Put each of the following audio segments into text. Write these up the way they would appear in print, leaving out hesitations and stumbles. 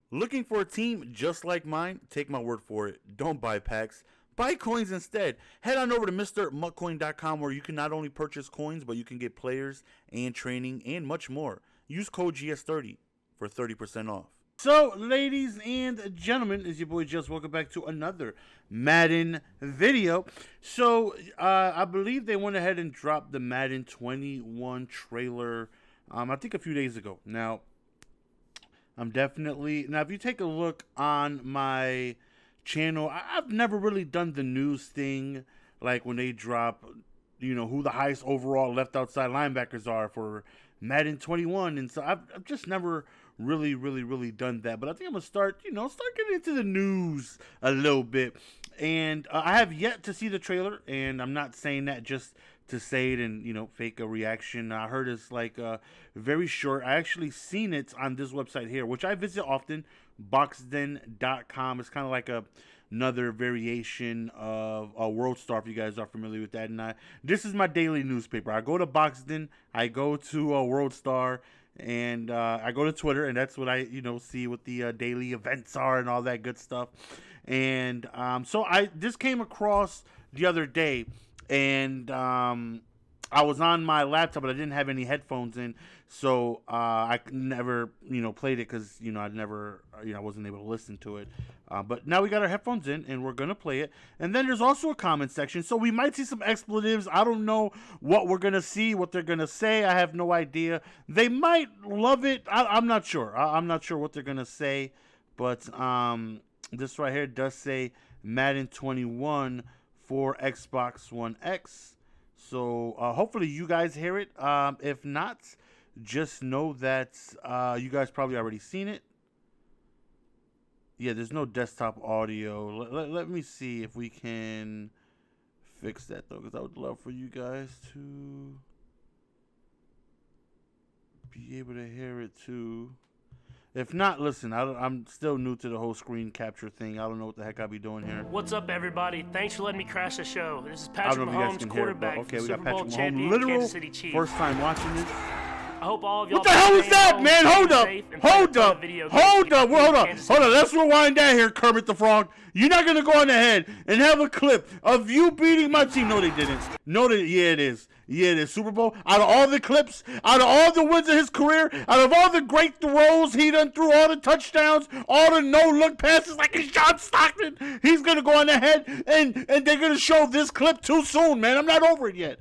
Looking for a team just like mine? Take my word for it. Don't buy packs. Buy coins instead. Head on over to MrMuckCoin.com where you can not only purchase coins, but you can get players and training and much more. Use code GS30 for 30% off. So, ladies and gentlemen, it's your boy Just. Welcome back to another Madden video. So, I believe they went ahead and dropped the Madden 21 trailer, I think a few days ago. Now, if you take a look on my channel, I've never really done the news thing, like when they drop, who the highest overall left outside linebackers are for Madden 21, and so I've just never really done that. But I think I'm gonna start getting into the news a little bit, and I have yet to see the trailer, and I'm not saying that just to say it and fake a reaction. I heard it's like very short. I actually seen it on this website here, which I visit often, boxden.com. It's kind of like another variation of World Star, if you guys are familiar with that. And this is my daily newspaper. I go to Boxden, I go to World Star, and I go to Twitter, and that's what I see what the daily events are and all that good stuff. And so this came across the other day, and I was on my laptop, but I didn't have any headphones in, so I never, played it because, I wasn't able to listen to it. But now we got our headphones in, and we're going to play it. And then there's also a comment section, so we might see some expletives. I don't know what we're going to see, what they're going to say. I have no idea. They might love it. I'm not sure. I'm not sure what they're going to say, but this right here does say Madden 21 for Xbox One X. So hopefully you guys hear it. If not, just know that you guys probably already seen it. Yeah, there's no desktop audio. Let me see if we can fix that, though, because I would love for you guys to be able to hear it, too. If not, listen, I'm still new to the whole screen capture thing. I don't know what the heck I'll be doing here. What's up, everybody? Thanks for letting me crash the show. This is Patrick Mahomes, quarterback, okay, we Super got Patrick Bowl Mahomes, champion, literal Kansas City Chiefs. First time watching this. I hope all of y'all. What the hell is that, man? Hold up. Let's rewind that here, Kermit the Frog. You're not gonna go on ahead and have a clip of you beating my team. No, they didn't. Yeah, it is. Yeah, it is. Super Bowl. Out of all the clips, out of all the wins of his career, out of all the great throws he done threw, all the touchdowns, all the no-look passes like it's John Stockton, he's gonna go on ahead and they're gonna show this clip too soon, man. I'm not over it yet.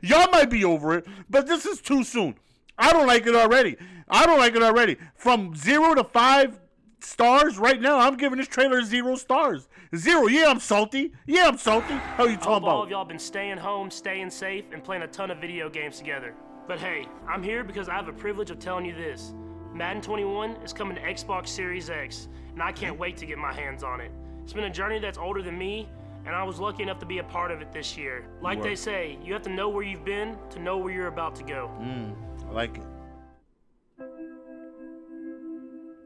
Y'all might be over it, but this is too soon. I don't like it already. From 0 to 5 stars right now, I'm giving this trailer 0 stars. 0. Yeah, I'm salty. How you talking about? All of y'all been staying home, staying safe, and playing a ton of video games together. But hey, I'm here because I have the privilege of telling you this. Madden 21 is coming to Xbox Series X, and I can't wait to get my hands on it. It's been a journey that's older than me, and I was lucky enough to be a part of it this year. Like they say, you have to know where you've been to know where you're about to go. I like it.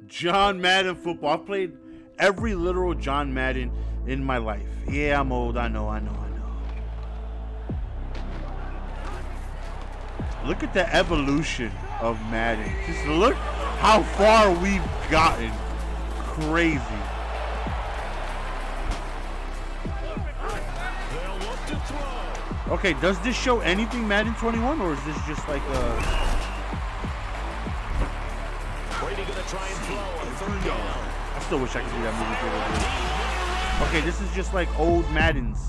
John Madden football. I've played every literal John Madden in my life. Yeah, I'm old. I know. Look at the evolution of Madden. Just look how far we've gotten. Crazy. Okay, does this show anything Madden 21, or is this just like a... Brady gonna try and throw on 3rd down. I still wish I could do that movie. Okay, this is just like old Maddens.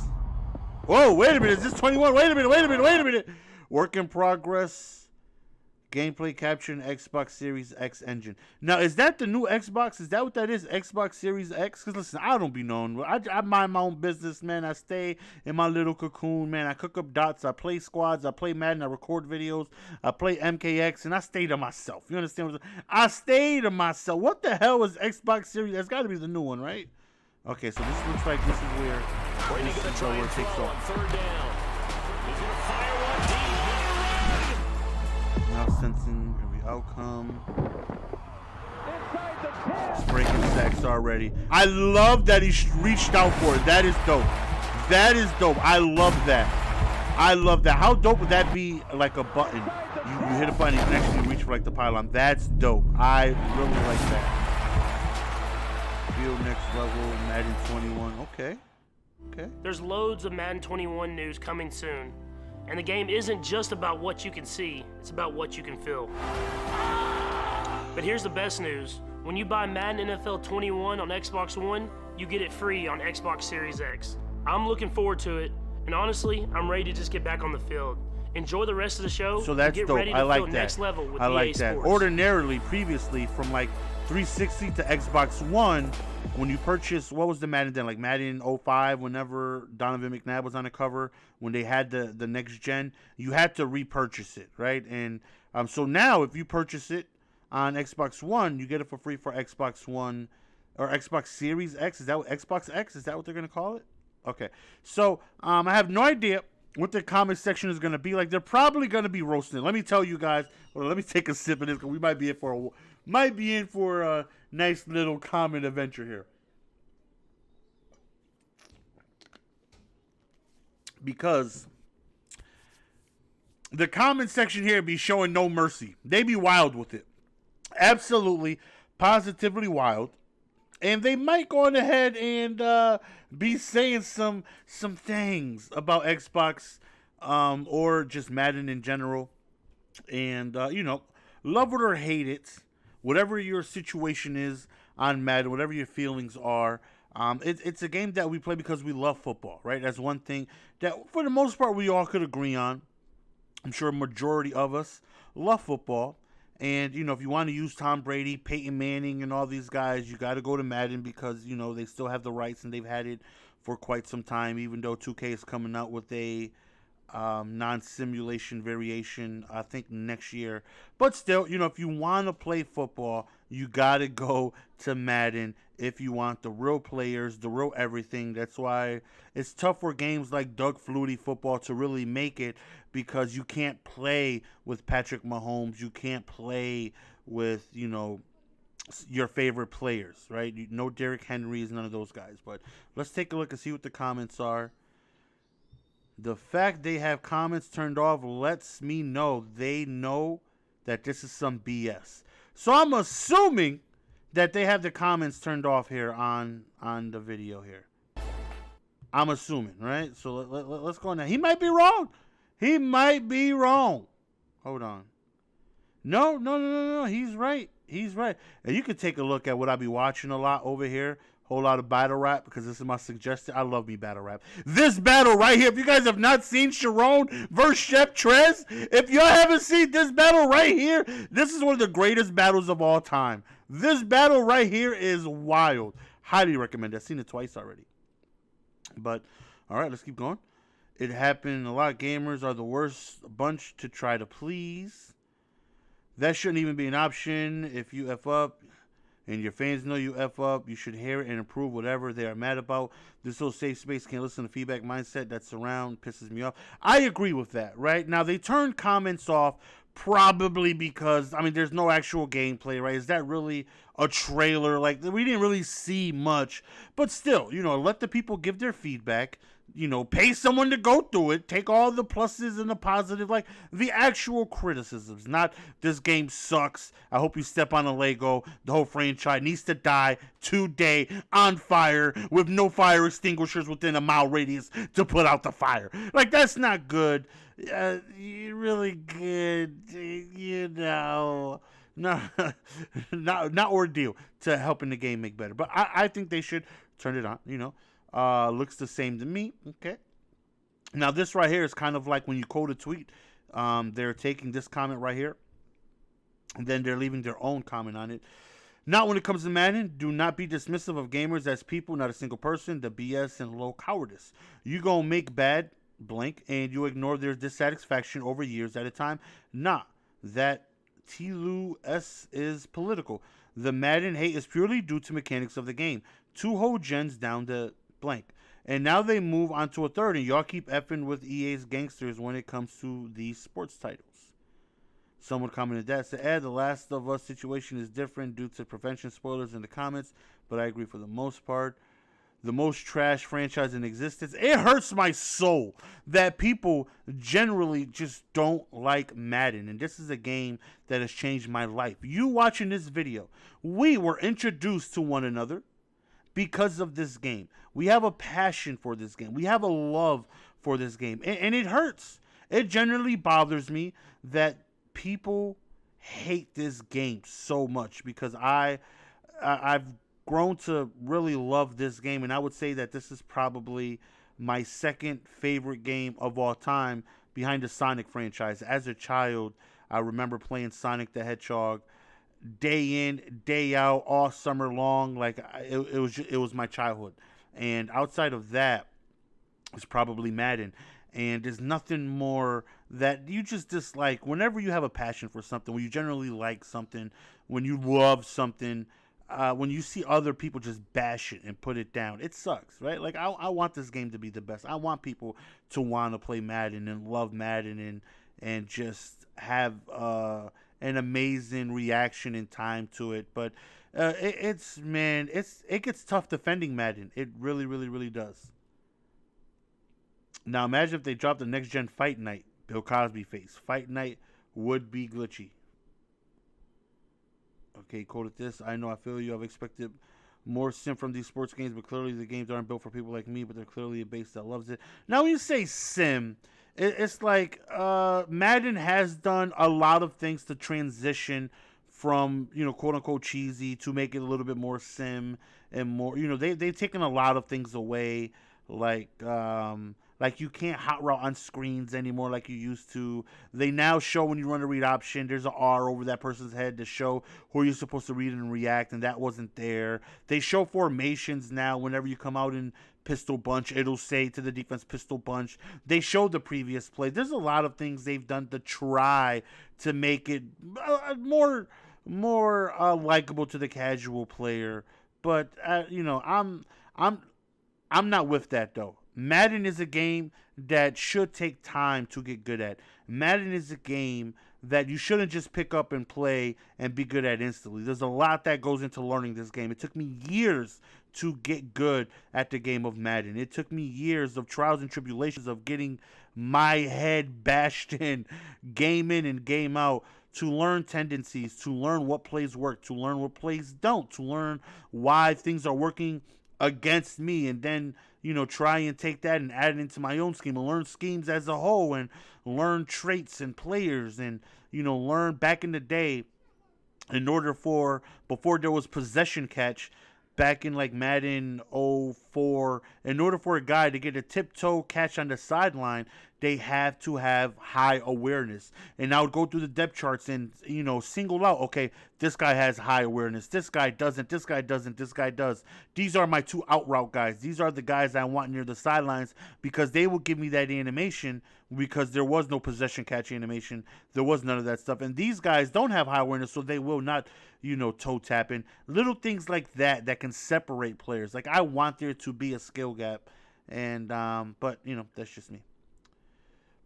Whoa, wait a minute, is this 21? Wait a minute. Work in progress. Gameplay capture in Xbox Series X engine. Now, is that the new Xbox? Is that what that is? Xbox Series X? Because listen, I don't be known. I mind my own business, man. I stay in my little cocoon, man. I cook up dots. I play squads. I play Madden. I record videos. I play MKX, and I stay to myself. You understand what I'm saying? I stay to myself. What the hell is Xbox Series? That's got to be the new one, right? Okay, so this looks like this is where Brady gonna try and throw on 3rd down. He's gonna fire one deep. Now sensing every outcome. It's breaking sacks already. I love that he reached out for it. That is dope. I love that. How dope would that be? Like a button. You hit a button, you can actually reach for like the pylon. That's dope. I really like that. Feel next level, Madden 21. Okay. Okay. There's loads of Madden 21 news coming soon. And the game isn't just about what you can see, it's about what you can feel. But here's the best news. When you buy Madden NFL 21 on Xbox One, you get it free on Xbox Series X. I'm looking forward to it, and honestly, I'm ready to just get back on the field. Enjoy the rest of the show. So that's get dope. ready to I like feel that. next level with I EA like that. Sports. Ordinarily, previously, from like 360 to Xbox One, when you purchase, what was the Madden then? Like Madden 05, whenever Donovan McNabb was on the cover, when they had the next gen, you had to repurchase it, right? And so now, if you purchase it on Xbox One, you get it for free for Xbox One or Xbox Series X. Is that what Xbox X? Is that what they're gonna call it? Okay. So I have no idea what the comment section is gonna be like. They're probably gonna be roasting. Let me tell you guys. Well, let me take a sip of this because we might be in for a nice little comment adventure here. Because the comment section here be showing no mercy. They be wild with it. Absolutely, positively wild. And they might go on ahead and be saying some things about Xbox or just Madden in general. And, love it or hate it, whatever your situation is on Madden, whatever your feelings are, it's a game that we play because we love football, right? That's one thing that, for the most part, we all could agree on. I'm sure a majority of us love football. And, if you want to use Tom Brady, Peyton Manning, and all these guys, you got to go to Madden because, they still have the rights and they've had it for quite some time, even though 2K is coming out with a non-simulation variation, I think, next year. But still, if you want to play football, you got to go to Madden if you want the real players, the real everything. That's why it's tough for games like Doug Flutie football to really make it, because you can't play with Patrick Mahomes. You can't play with, your favorite players, right? No Derrick Henrys, none of those guys. But let's take a look and see what the comments are. The fact they have comments turned off lets me know they know that this is some BS. So I'm assuming that they have the comments turned off here on the video here. I'm assuming, right? So let's go now. He might be wrong. He might be wrong. Hold on. No. He's right. He's right. And you can take a look at what I be watching a lot over here. Whole lot of battle rap, because this is my suggestion. I love me battle rap. This battle right here, if you guys have not seen Sharon versus Chef Trez, if y'all haven't seen this battle right here, this is one of the greatest battles of all time. This battle right here is wild. Highly recommend it. I've seen it twice already. But, all right, let's keep going. It happened. A lot of gamers are the worst bunch to try to please. That shouldn't even be an option. If you F up and your fans know you F up, you should hear it and improve whatever they are mad about. This little safe space can't listen to feedback mindset that's around, pisses me off. I agree with that, right? Now, they turned comments off probably because, there's no actual gameplay, right? Is that really a trailer? Like, we didn't really see much. But still, let the people give their feedback. Pay someone to go through it. Take all the pluses and the positive, like the actual criticisms. Not, this game sucks. I hope you step on a Lego. The whole franchise needs to die today on fire with no fire extinguishers within a mile radius to put out the fire. Like, that's not good. Really good, not ordeal to helping the game make better. But I think they should turn it on, looks the same to me. Okay. Now, this right here is kind of like when you quote a tweet. They're taking this comment right here, and then they're leaving their own comment on it. Not when it comes to Madden. Do not be dismissive of gamers as people, not a single person. The BS and low cowardice. You gonna make bad blank, and you ignore their dissatisfaction over years at a time. Nah, that Tlu S is political. The Madden hate is purely due to mechanics of the game. 2 whole gens down the blank. And now they move on to a third, and y'all keep effing with EA's gangsters when it comes to these sports titles. Someone commented that. Said, the Last of Us situation is different due to prevention spoilers in the comments, but I agree for the most part. The most trash franchise in existence. It hurts my soul that people generally just don't like Madden. And this is a game that has changed my life. You watching this video, we were introduced to one another because of this game. We have a passion for this game. We have a love for this game. And it hurts. It generally bothers me that people hate this game so much, because I've grown to really love this game, and I would say that this is probably my second favorite game of all time behind the Sonic franchise. As a child, I remember playing Sonic the Hedgehog day in, day out, all summer long. Like it was my childhood. And outside of that, it's probably Madden. And there's nothing more that you just dislike. Whenever you have a passion for something, when you generally like something, when you love something, when you see other people just bash it and put it down, it sucks, right? Like I want this game to be the best. I want people to want to play Madden and love Madden and just have an amazing reaction in time to it. But it gets tough defending Madden. It really, really, really does. Now imagine if they dropped the next gen Fight Night, Bill Cosby face. Fight Night would be glitchy. Okay, quoted this. I know, I feel you. I've expected more sim from these sports games, but clearly the games aren't built for people like me, but they're clearly a base that loves it. Now, when you say sim, it's like Madden has done a lot of things to transition from, quote unquote cheesy to make it a little bit more sim and more, they've taken a lot of things away, like you can't hot route on screens anymore like you used to. They now show when you run a read option, there's an R over that person's head to show who you're supposed to read and react, and that wasn't there. They show formations now. Whenever you come out in pistol bunch, it'll say to the defense pistol bunch. They showed the previous play. There's a lot of things they've done to try to make it more likable to the casual player. But I'm not with that though. Madden is a game that should take time to get good at. Madden is a game that you shouldn't just pick up and play and be good at instantly. There's a lot that goes into learning this game. It took me years to get good at the game of Madden. It took me years of trials and tribulations of getting my head bashed in, game in and game out, to learn tendencies, to learn what plays work, to learn what plays don't, to learn why things are working against me, and then try and take that and add it into my own scheme and learn schemes as a whole and learn traits and players and learn back in the day, before there was possession catch back in like Madden 04, in order for a guy to get a tiptoe catch on the sideline, they have to have high awareness. And I would go through the depth charts and, single out, okay, this guy has high awareness. This guy doesn't. This guy doesn't. This guy does. These are my two out route guys. These are the guys I want near the sidelines, because they will give me that animation, because there was no possession catch animation. There was none of that stuff. And these guys don't have high awareness, so they will not, toe tapping. Little things like that can separate players. Like, I want there to be a skill gap. And, but, that's just me.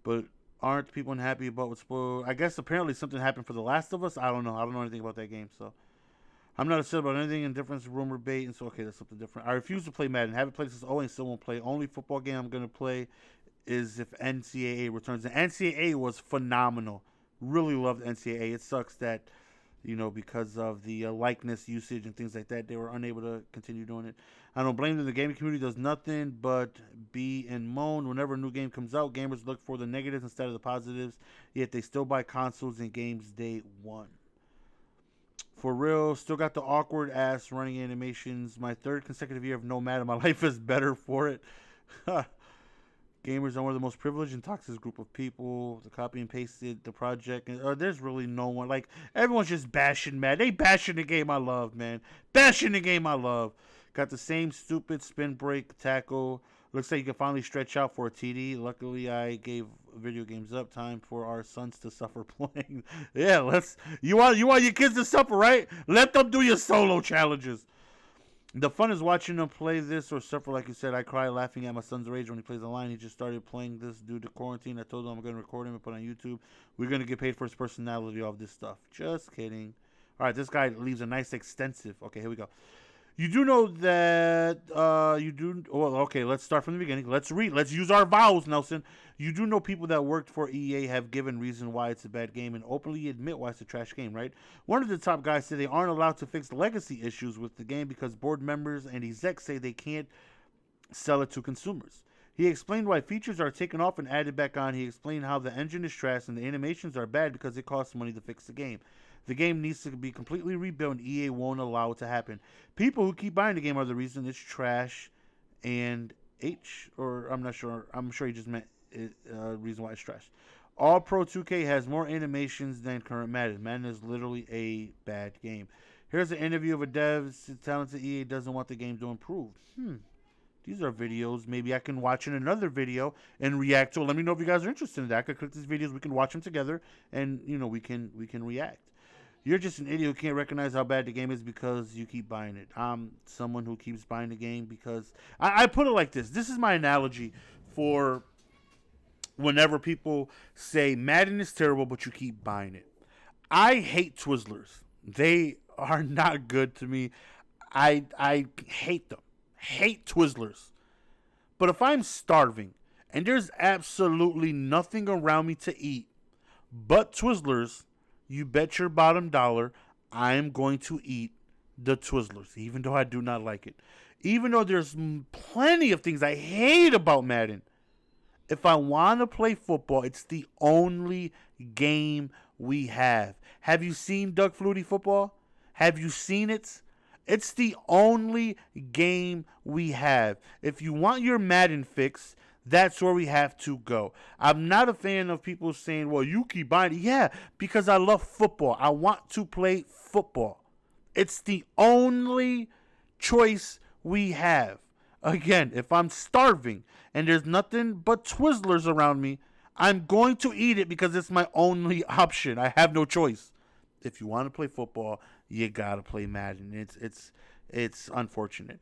But aren't people unhappy about what's spoiled? I guess apparently something happened for The Last of Us. I don't know. I don't know anything about that game, so I'm not upset about anything. Indifference, rumor, bait, and so okay, that's something different. I refuse to play Madden. Haven't played since and still won't play. Only football game I'm gonna play is if NCAA returns. The NCAA was phenomenal. Really loved NCAA. It sucks that because of the likeness usage and things like that, they were unable to continue doing it. I don't blame them. The gaming community does nothing but be and moan. Whenever a new game comes out, gamers look for the negatives instead of the positives, yet they still buy consoles and games day one. For real, still got the awkward ass running animations. My third consecutive year of no Madden. My life is better for it. Gamers are one of the most privileged and toxic group of people. The copy and pasted the project. There's really no one. Like, everyone's just bashing Madden. They bashing the game I love, man. Bashing the game I love. Got the same stupid spin break tackle. Looks like you can finally stretch out for a TD. Luckily, I gave video games up. Time for our sons to suffer playing. Yeah, you want your kids to suffer, right? Let them do your solo challenges. The fun is watching them play this or suffer, like you said. I cry laughing at my son's rage when he plays online. He just started playing this due to quarantine. I told him I'm going to record him and put it on YouTube. We're going to get paid for his personality, all of this stuff. Just kidding. All right, this guy leaves a nice extensive. Okay, here we go. You do know that you do. Well, okay. Let's start from the beginning. Let's read. Let's use our vowels, Nelson. You do know people that worked for EA have given reason why it's a bad game and openly admit why it's a trash game, right? One of the top guys said they aren't allowed to fix legacy issues with the game because board members and execs say they can't sell it to consumers. He explained why features are taken off and added back on. He explained how the engine is trash and the animations are bad because it costs money to fix the game. The game needs to be completely rebuilt and EA won't allow it to happen. People who keep buying the game are the reason it's trash and I'm not sure. I'm sure he just meant reason why it's trash. All Pro 2K has more animations than current Madden. Madden is literally a bad game. Here's an interview of a dev telling EA doesn't want the game to improve. These are videos. Maybe I can watch in another video and react to it. Let me know if you guys are interested in that. I could click these videos. We can watch them together, and we can react. You're just an idiot who can't recognize how bad the game is because you keep buying it. I'm someone who keeps buying the game because I put it like this. This is my analogy for whenever people say Madden is terrible, but you keep buying it. I hate Twizzlers. They are not good to me. I hate them. Hate Twizzlers. But if I'm starving and there's absolutely nothing around me to eat but Twizzlers, you bet your bottom dollar I am going to eat the Twizzlers, even though I do not like it. Even though there's plenty of things I hate about Madden. If I want to play football, it's the only game we have. Have you seen Doug Flutie football? Have you seen it? It's the only game we have. If you want your Madden fix, that's where we have to go. I'm not a fan of people saying, well, you keep buying it. Yeah, because I love football. I want to play football. It's the only choice we have. Again, if I'm starving and there's nothing but Twizzlers around me, I'm going to eat it because it's my only option. I have no choice. If you want to play football, you gotta play Madden. It's unfortunate.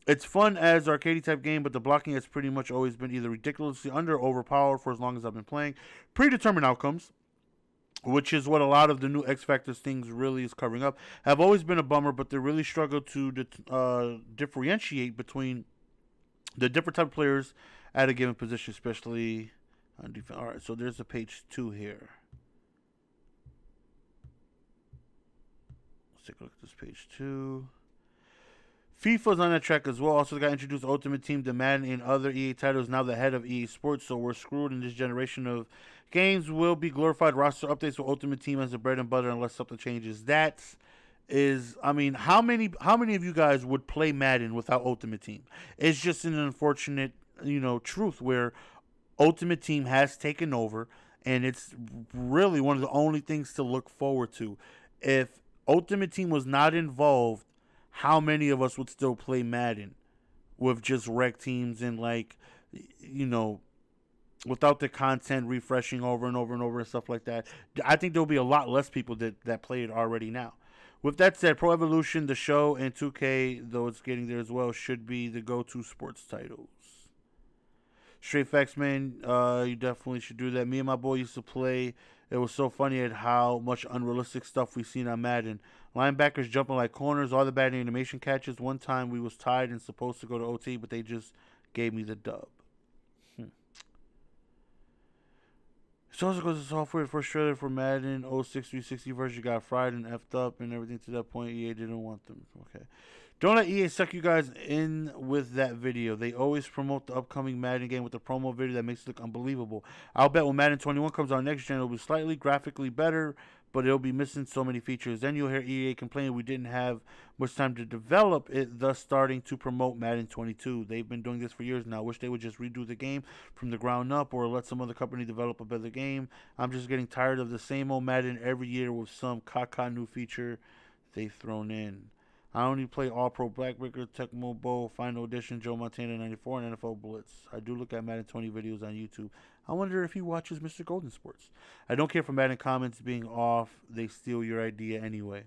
It's fun as arcade type game, but the blocking has pretty much always been either ridiculously under or overpowered for as long as I've been playing. Predetermined outcomes, which is what a lot of the new X Factors things really is covering up, have always been a bummer, but they really struggle to differentiate between the different type of players at a given position, especially on defense. All right, so there's a page 2 here. Let's take a look at this page 2. FIFA's on that track as well. Also got introduced Ultimate Team to Madden and other EA titles. Now the head of EA Sports, so we're screwed in this generation of games. Will be glorified roster updates for Ultimate Team as the bread and butter unless something changes. That is, I mean, how many of you guys would play Madden without Ultimate Team? It's just an unfortunate, truth where Ultimate Team has taken over, and it's really one of the only things to look forward to. If Ultimate Team was not involved, how many of us would still play Madden with just rec teams and without the content refreshing over and over and over and stuff like that? I think there'll be a lot less people that play it already now. With that said, Pro Evolution, the show, and 2K, though it's getting there as well, should be the go-to sports titles. Straight facts, man. You definitely should do that. Me and my boy used to play. It was so funny at how much unrealistic stuff we've seen on Madden. Linebackers jumping like corners, all the bad animation catches. One time we was tied and supposed to go to OT, but they just gave me the dub. So also goes to software first trailer for Madden 06 360 version got fried and effed up and everything to that point. EA didn't want them. Okay. Don't let EA suck you guys in with that video. They always promote the upcoming Madden game with a promo video that makes it look unbelievable. I'll bet when Madden 21 comes out next gen, it'll be slightly graphically better, but it'll be missing so many features. Then you'll hear EA complain we didn't have much time to develop it, thus starting to promote Madden 22. They've been doing this for years now. I wish they would just redo the game from the ground up or let some other company develop a better game. I'm just getting tired of the same old Madden every year with some caca new feature they've thrown in. I only play All-Pro Blackbreaker, Tecmo Bowl, Final Edition, Joe Montana 94, and NFL Blitz. I do look at Madden 20 videos on YouTube. I wonder if he watches Mr. Golden Sports. I don't care for Madden comments being off. They steal your idea anyway.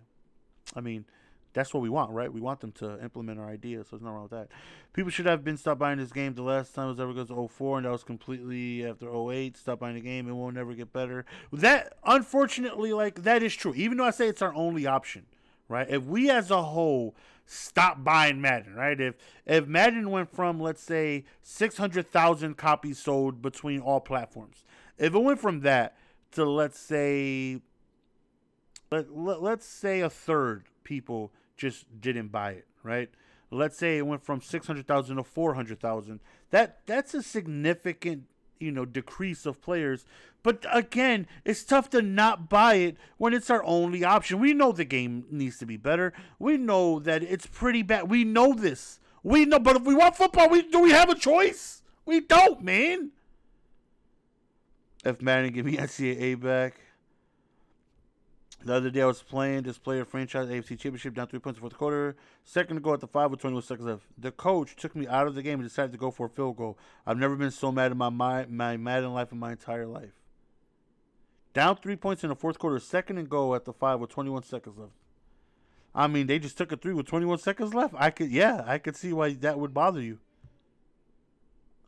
I mean, that's what we want, right? We want them to implement our ideas, so there's nothing wrong with that. People should have been stopped buying this game. The last time it was ever goes to 04, and that was completely after 08. Stop buying the game. It won't never get better. That, unfortunately, that is true. Even though I say it's our only option. right? If we as a whole stop buying Madden, right? If Madden went from, let's say, 600,000 copies sold between all platforms, if it went from that to, let's say a third people just didn't buy it, right? Let's say it went from 600,000 to 400,000. That's a significant, decrease of players. But again, it's tough to not buy it when it's our only option. We know the game needs to be better. We know that it's pretty bad. We know this. We know, but if we want football, do we have a choice? We don't, man. If Madden give me NCAA back. The other day I was playing this player franchise AFC Championship down 3 points in the fourth quarter. Second to go at the 5 with 21 seconds left. The coach took me out of the game and decided to go for a field goal. I've never been so mad in my Madden life in my entire life. Down 3 points in the fourth quarter. Second and go at the 5 with 21 seconds left. I mean, they just took a 3 with 21 seconds left. I could see why that would bother you.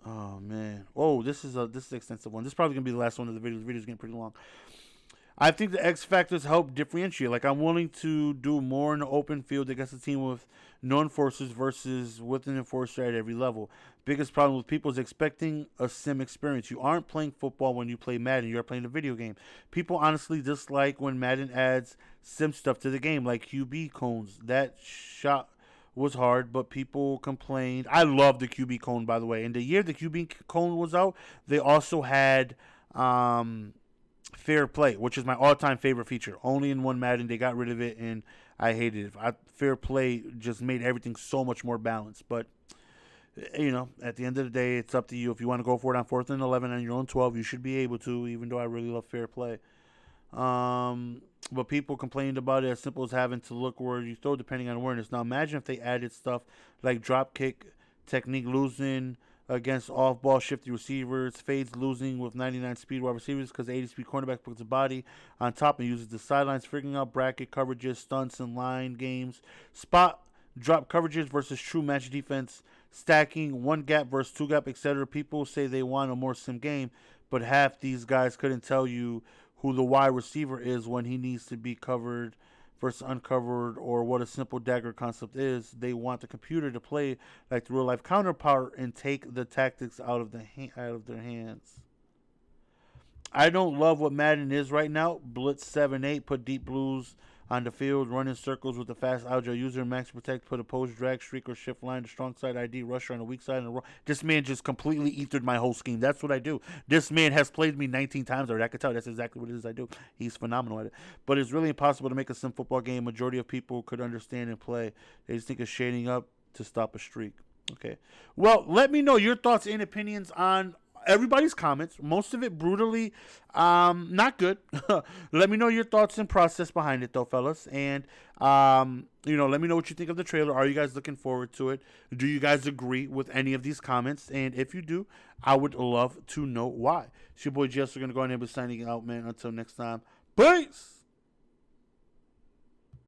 Oh man. Oh, this is an extensive one. This is probably gonna be the last one of the video. The video's getting pretty long. I think the X factors help differentiate. Like, I'm willing to do more in the open field against a team with no enforcers versus with an enforcer at every level. Biggest problem with people is expecting a sim experience. You aren't playing football when you play Madden. You're playing a video game. People honestly dislike when Madden adds sim stuff to the game, like QB cones. That shot was hard, but people complained. I love the QB cone, by the way. In the year the QB cone was out, they also had Fair Play, which is my all-time favorite feature. Only in one Madden, they got rid of it, and I hated it. Fair Play just made everything so much more balanced. But, at the end of the day, it's up to you. If you want to go for it on 4th and 11 on your own 12, you should be able to, even though I really love Fair Play. But people complained about it as simple as having to look where you throw depending on awareness. Now, imagine if they added stuff like drop kick, technique losing against off-ball shifty receivers, fades losing with 99 speed wide receivers because 80 speed cornerback puts the body on top and uses the sidelines, figuring out bracket coverages, stunts, and line games, spot drop coverages versus true match defense, stacking, one gap versus two gap, etc. People say they want a more sim game, but half these guys couldn't tell you who the wide receiver is when he needs to be covered versus uncovered, or what a simple dagger concept is. They want the computer to play like the real life counterpart and take the tactics out of their hands. I don't love what Madden is right now. Blitz 7-8, put deep blues on the field, run in circles with a fast agile user, max protect, put a post, drag, streak, or shift line, the strong side ID, rusher on the weak side. This man just completely ethered my whole scheme. That's what I do. This man has played me 19 times already. I can tell that's exactly what it is I do. He's phenomenal at it. But it's really impossible to make a sim football game majority of people could understand and play. They just think of shading up to stop a streak. Okay. Well, let me know your thoughts and opinions on everybody's comments, most of it brutally not good. Let me know your thoughts and process behind it, though, fellas. And let me know what you think of the trailer. Are you guys looking forward to it? Do you guys agree with any of these comments? And if you do, I would love to know why. It's your boy Jess. We're gonna go ahead and be signing out, man. Until next time, peace.